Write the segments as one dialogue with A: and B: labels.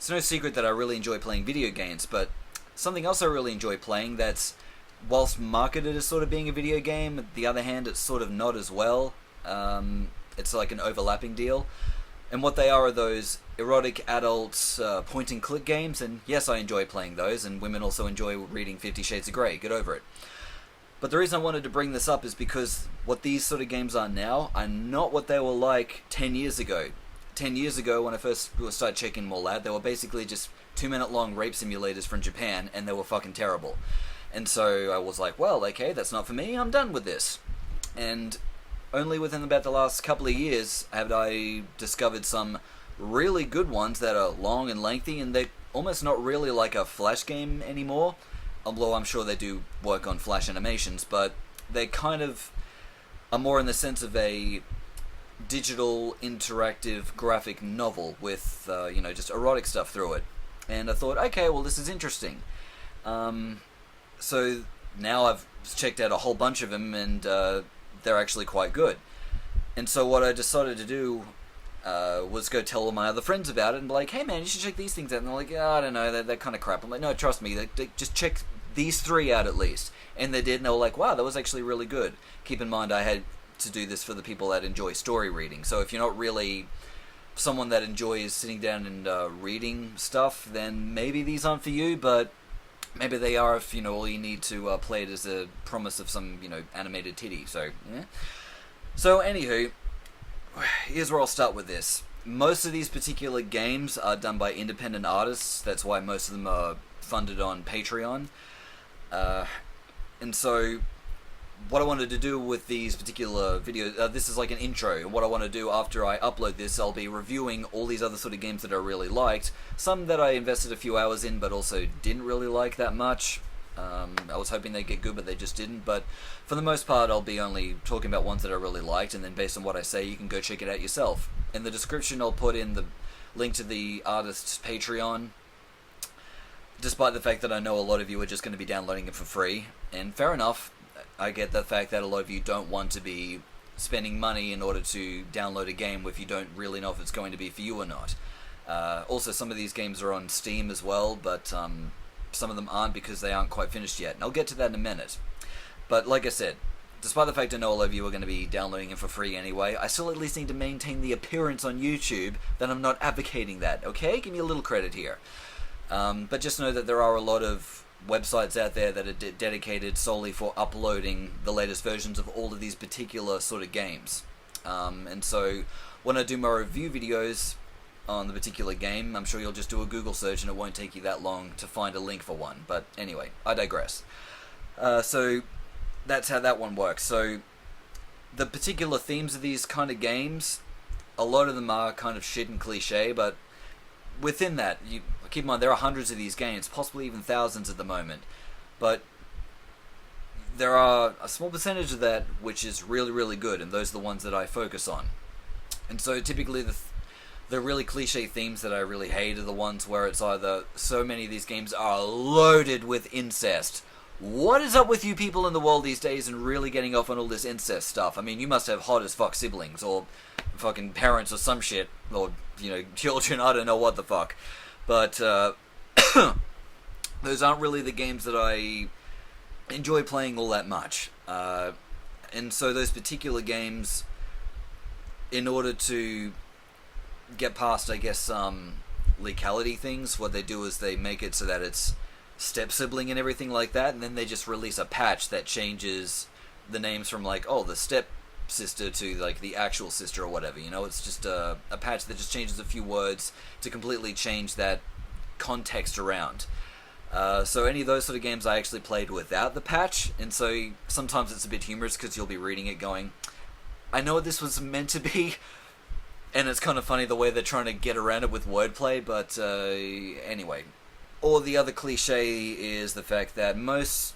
A: it's no secret that I really enjoy playing video games, but something else I really enjoy playing that's, whilst marketed as sort of being a video game, on the other hand, it's sort of not as well. It's like an overlapping deal. And what they are those erotic adult point-and-click games, and yes, I enjoy playing those, and women also enjoy reading 50 Shades of Grey, get over it. But the reason I wanted to bring this up is because what these sort of games are now are not what they were like 10 years ago. 10 years ago, when I first started checking them all out, they were basically just 2-minute long rape simulators from Japan, and they were fucking terrible. And so I was like, well, okay, that's not for me, I'm done with this. And only within about the last couple of years have I discovered some really good ones that are long and lengthy, and they're almost not really like a Flash game anymore, although I'm sure they do work on Flash animations, but they kind of are more in the sense of a digital interactive graphic novel with, just erotic stuff through it. And I thought, okay, well, this is interesting. So now I've checked out a whole bunch of them, and they're actually quite good. And so what I decided to do was go tell all my other friends about it and be like, hey man, you should check these things out. And they're like, I don't know, they're kind of crap. I'm like, no, trust me, just check these 3 out at least. And they did, and they were like, wow, that was actually really good. Keep in mind, I had to do this for the people that enjoy story reading. So if you're not really someone that enjoys sitting down and reading stuff, then maybe these aren't for you, but maybe they are if, all you need to play it as a promise of some, animated titty. So, yeah. So, anywho, here's where I'll start with this. Most of these particular games are done by independent artists. That's why most of them are funded on Patreon. And so, what I wanted to do with these particular videos, this is like an intro, and what I want to do after I upload this, I'll be reviewing all these other sort of games that I really liked, some that I invested a few hours in but also didn't really like that much. I was hoping they'd get good, but they just didn't, but for the most part I'll be only talking about ones that I really liked, and then based on what I say you can go check it out yourself. In the description I'll put in the link to the artist's Patreon, despite the fact that I know a lot of you are just going to be downloading it for free, and fair enough. I get the fact that a lot of you don't want to be spending money in order to download a game if you don't really know if it's going to be for you or not. Also, some of these games are on Steam as well, but some of them aren't because they aren't quite finished yet. And I'll get to that in a minute. But like I said, despite the fact I know a lot of you are going to be downloading it for free anyway, I still at least need to maintain the appearance on YouTube that I'm not advocating that, okay? Give me a little credit here. But just know that there are a lot of websites out there that are dedicated solely for uploading the latest versions of all of these particular sort of games. And so when I do my review videos on the particular game, I'm sure you'll just do a Google search and it won't take you that long to find a link for one. But anyway, I digress. So that's how that one works. So the particular themes of these kind of games, a lot of them are kind of shit and cliche, but within that, keep in mind there are hundreds of these games, possibly even thousands at the moment, but there are a small percentage of that which is really, really good, and those are the ones that I focus on. And so typically the really cliche themes that I really hate are the ones where it's either so many of these games are loaded with incest. What is up with you people in the world these days and really getting off on all this incest stuff? I mean, you must have hot as fuck siblings, or fucking parents or some shit, or, children, I don't know what the fuck. But, those aren't really the games that I enjoy playing all that much. And so those particular games, in order to get past, I guess, legality things, what they do is they make it so that it's step-sibling and everything like that, and then they just release a patch that changes the names from, like, the step-sister to, like, the actual sister or whatever, It's just a patch that just changes a few words to completely change that context around. So any of those sort of games I actually played without the patch, and so sometimes it's a bit humorous because you'll be reading it going, I know what this was meant to be, and it's kind of funny the way they're trying to get around it with wordplay, but anyway. Or the other cliche is the fact that most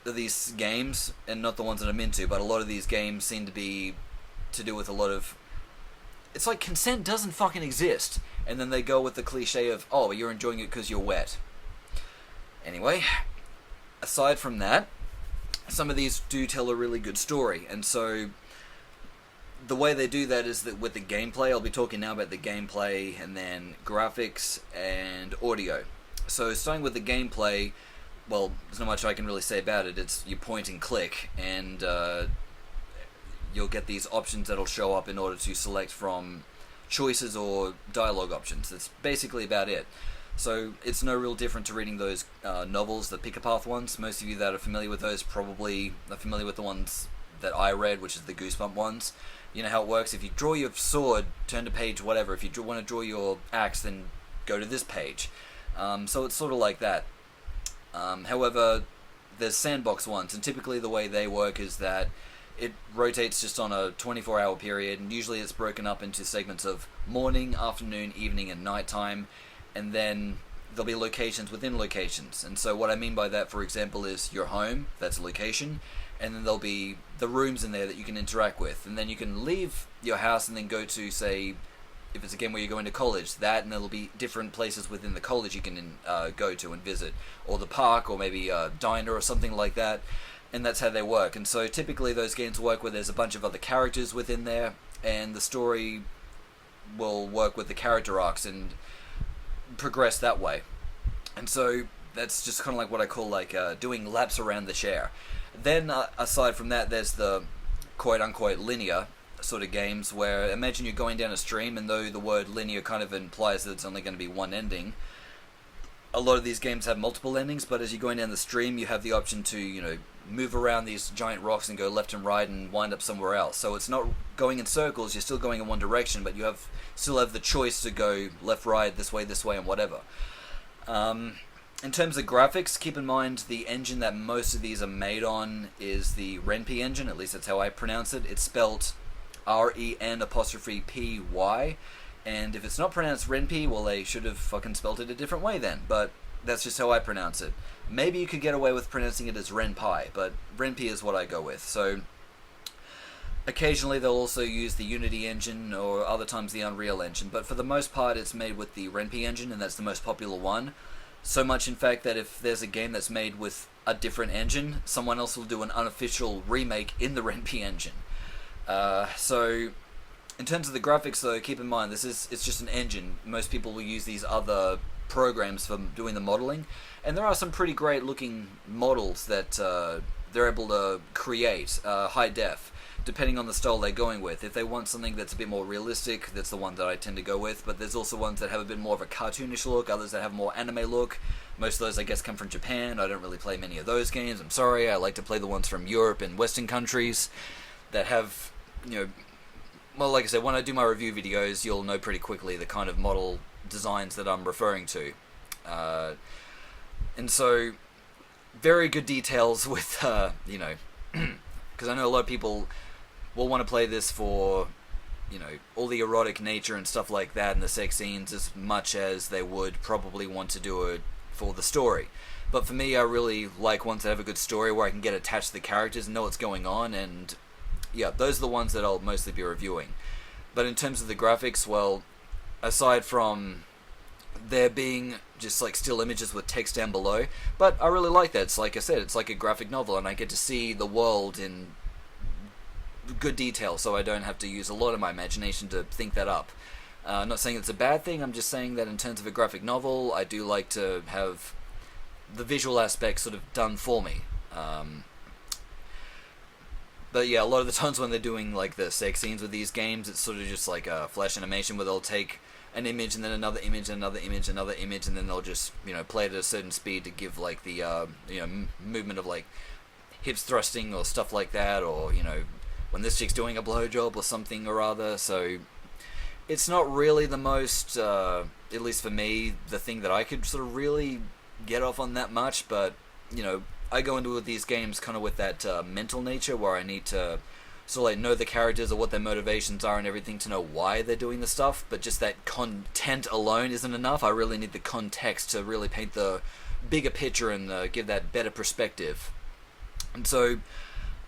A: of these games, and not the ones that I'm into, but a lot of these games seem to be to do with a lot of, it's like consent doesn't fucking exist, and then they go with the cliche of, you're enjoying it because you're wet. Anyway, aside from that, some of these do tell a really good story, and so the way they do that is that with the gameplay, I'll be talking now about the gameplay and then graphics and audio. So starting with the gameplay, well, there's not much I can really say about it. It's you point and click, and you'll get these options that'll show up in order to select from choices or dialogue options. That's basically about it. So it's no real different to reading those novels, the Pick a Path ones. Most of you that are familiar with those probably are familiar with the ones that I read, which is the Goosebump ones. You know how it works. If you draw your sword, turn to page whatever. If you want to draw your axe, then go to this page. So it's sort of like that. However, there's sandbox ones, and typically the way they work is that it rotates just on a 24-hour period, and usually it's broken up into segments of morning, afternoon, evening, and nighttime, and then there'll be locations within locations. And so what I mean by that, for example, is your home, that's a location, and then there'll be the rooms in there that you can interact with, and then you can leave your house and then go to, say, if it's a game where you're going to college, that, and there'll be different places within the college you can go to and visit, or the park, or maybe a diner or something like that, and that's how they work. And so typically those games work where there's a bunch of other characters within there, and the story will work with the character arcs and progress that way. And so that's just kind of like what I call like doing laps around the share. Then aside from that, there's the quote-unquote linear sort of games where imagine you're going down a stream, and though the word linear kind of implies that it's only going to be one ending, a lot of these games have multiple endings, but as you're going down the stream you have the option to, you know, move around these giant rocks and go left and right and wind up somewhere else. So it's not going in circles, you're still going in one direction, but you still have the choice to go left, right, this way, and whatever. In terms of graphics, keep in mind the engine that most of these are made on is the Ren'Py engine, at least that's how I pronounce it. It's spelled REN''PY, and if it's not pronounced Ren'Py, well, they should have fucking spelled it a different way then, but that's just how I pronounce it. Maybe you could get away with pronouncing it as Ren'Py, but Ren'Py is what I go with. So occasionally they'll also use the Unity engine, or other times the Unreal engine, but for the most part it's made with the Ren'Py engine, and that's the most popular one. So much, in fact, that if there's a game that's made with a different engine, someone else will do an unofficial remake in the Ren'Py engine. So in terms of the graphics, though, keep in mind it's just an engine. Most people will use these other programs for doing the modeling, and there are some pretty great looking models that they're able to create high def, depending on the style they're going with. If they want something that's a bit more realistic, that's the one that I tend to go with, but there's also ones that have a bit more of a cartoonish look, others that have more anime look. Most of those, I guess, come from Japan. I don't really play many of those games, I'm sorry. I like to play the ones from Europe and Western countries that have, you know, well, like I said, when I do my review videos, you'll know pretty quickly the kind of model designs that I'm referring to. And so, very good details with, you know, because I know a lot of people will want to play this for, you know, all the erotic nature and stuff like that and the sex scenes as much as they would probably want to do it for the story. But for me, I really like ones that have a good story where I can get attached to the characters and know what's going on, and yeah, those are the ones that I'll mostly be reviewing. But in terms of the graphics, well, aside from there being just like still images with text down below, but I really like that. It's like I said, it's like a graphic novel, and I get to see the world in good detail, so I don't have to use a lot of my imagination to think that up. I'm not saying it's a bad thing, I'm just saying that in terms of a graphic novel, I do like to have the visual aspects sort of done for me. But yeah, a lot of the times when they're doing like the sex scenes with these games, it's sort of just like a flash animation where they'll take an image and then another image, another image, another image, and then they'll just, you know, play it at a certain speed to give like the you know, movement of like hips thrusting or stuff like that, or, you know, when this chick's doing a blowjob or something or other. So it's not really the most, at least for me, the thing that I could sort of really get off on that much, but, you know, I go into these games kind of with that mental nature where I need to sort of like know the characters or what their motivations are and everything to know why they're doing the stuff, but just that content alone isn't enough. I really need the context to really paint the bigger picture and give that better perspective. And so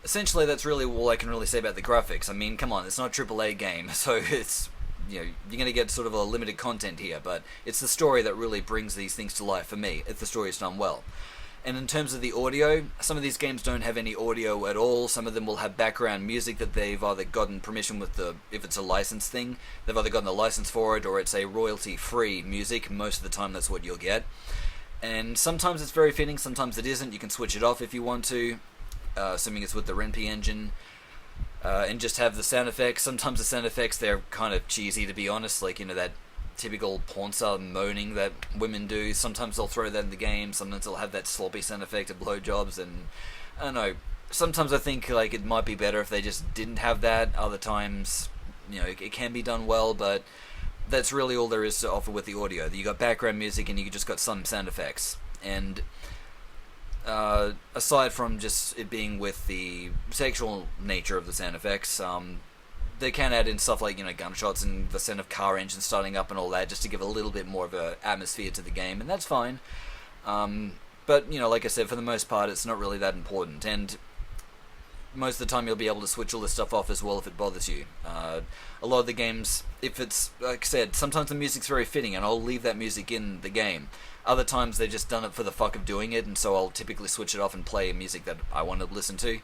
A: essentially that's really all I can really say about the graphics. I mean, come on, it's not a AAA game, so it's, you know, you're going to get sort of a limited content here, but it's the story that really brings these things to life for me, if the story is done well. And in terms of the audio, some of these games don't have any audio at all. Some of them will have background music that they've either gotten permission with if it's a license thing, they've either gotten the license for it, or it's a royalty-free music. Most of the time that's what you'll get. And sometimes it's very fitting, sometimes it isn't. You can switch it off if you want to, assuming it's with the Ren'Py engine. And just have the sound effects. Sometimes the sound effects, they're kind of cheesy, to be honest, like, that typical porn star moaning that women do. Sometimes they'll throw that in the game, sometimes they'll have that sloppy sound effect of blowjobs, and I don't know, sometimes I think like it might be better if they just didn't have that. Other times, it can be done well, but that's really all there is to offer with the audio. You got background music and you just got some sound effects. And aside from just it being with the sexual nature of the sound effects, they can add in stuff like, gunshots and the sound of car engines starting up and all that, just to give a little bit more of an atmosphere to the game, and that's fine. But, like I said, for the most part, it's not really that important, and most of the time you'll be able to switch all this stuff off as well if it bothers you. A lot of the games, if it's, like I said, sometimes the music's very fitting, and I'll leave that music in the game. Other times they've just done it for the fuck of doing it, and so I'll typically switch it off and play music that I want to listen to.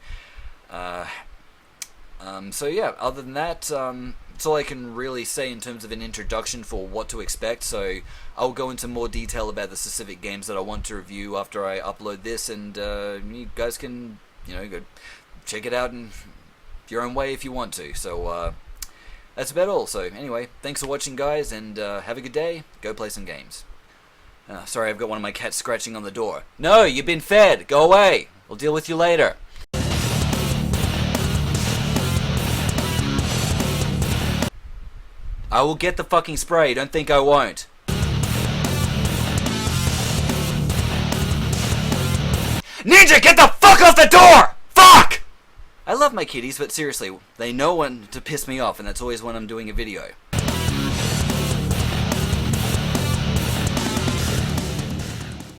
A: So yeah, other than that, that's all I can really say in terms of an introduction for what to expect. So I'll go into more detail about the specific games that I want to review after I upload this, and you guys can, go check it out in your own way if you want to. So that's about all. So anyway, thanks for watching, guys, and have a good day. Go play some games. Sorry, I've got one of my cats scratching on the door. No, you've been fed. Go away. We'll deal with you later. I will get the fucking spray, don't think I won't. Ninja, get the fuck off the door! Fuck! I love my kitties, but seriously, they know when to piss me off, and that's always when I'm doing a video.